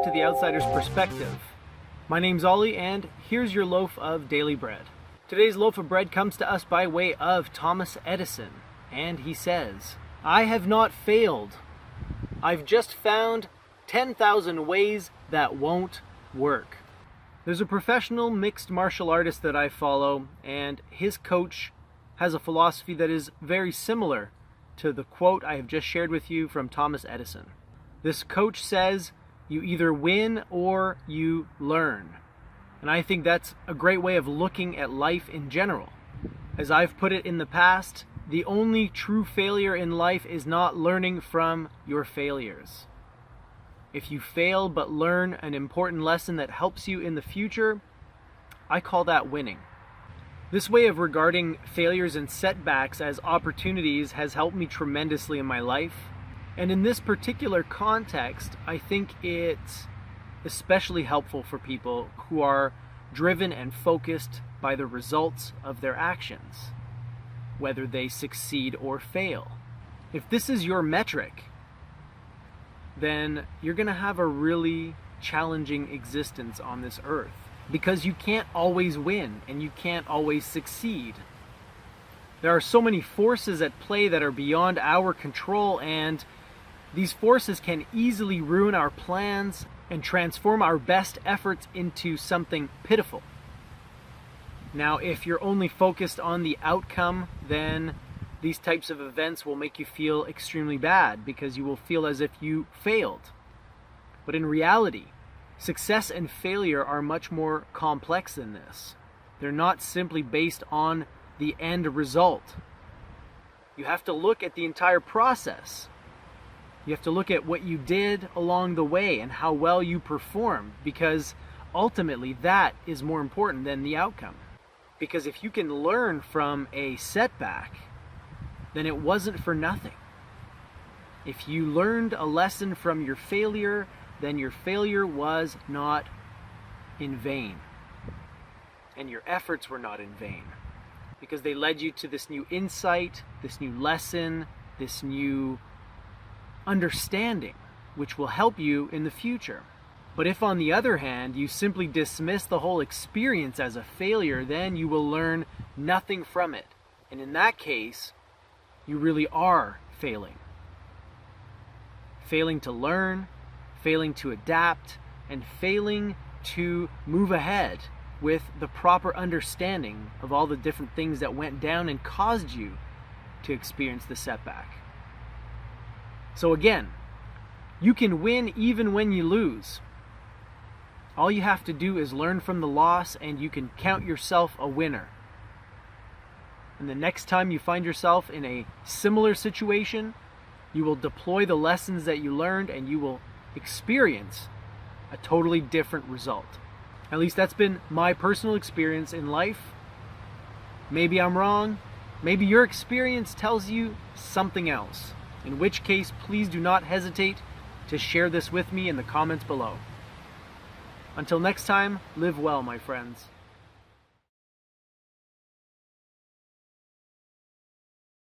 to The Outsider's Perspective. My name's Ollie, and here's your loaf of daily bread. Today's loaf of bread comes to us by way of Thomas Edison, and he says, "I have not failed. I've just found 10,000 ways that won't work." There's a professional mixed martial artist that I follow, and his coach has a philosophy that is very similar to the quote I have just shared with you from Thomas Edison. This coach says, you either win or you learn. And I think that's a great way of looking at life in general. As I've put it in the past, the only true failure in life is not learning from your failures. If you fail but learn an important lesson that helps you in the future, I call that winning. This way of regarding failures and setbacks as opportunities has helped me tremendously in my life. And in this particular context, I think it's especially helpful for people who are driven and focused by the results of their actions, whether they succeed or fail. If this is your metric, then you're going to have a really challenging existence on this earth, because you can't always win and you can't always succeed. There are so many forces at play that are beyond our control, and these forces can easily ruin our plans and transform our best efforts into something pitiful. Now, if you're only focused on the outcome, then these types of events will make you feel extremely bad because you will feel as if you failed. But in reality, success and failure are much more complex than this. They're not simply based on the end result. You have to look at the entire process. You have to look at what you did along the way and how well you performed, because ultimately that is more important than the outcome. Because if you can learn from a setback, then it wasn't for nothing. If you learned a lesson from your failure, then your failure was not in vain. And your efforts were not in vain. Because they led you to this new insight, this new lesson, this new understanding, which will help you in the future. But if, on the other hand, you simply dismiss the whole experience as a failure, then you will learn nothing from it. And in that case, you really are failing. Failing to learn, failing to adapt, and failing to move ahead with the proper understanding of all the different things that went down and caused you to experience the setback. So again, you can win even when you lose. All you have to do is learn from the loss, and you can count yourself a winner. And the next time you find yourself in a similar situation, you will deploy the lessons that you learned, and you will experience a totally different result. At least that's been my personal experience in life. Maybe I'm wrong. Maybe your experience tells you something else. In which case, please do not hesitate to share this with me in the comments below. Until next time, live well, my friends.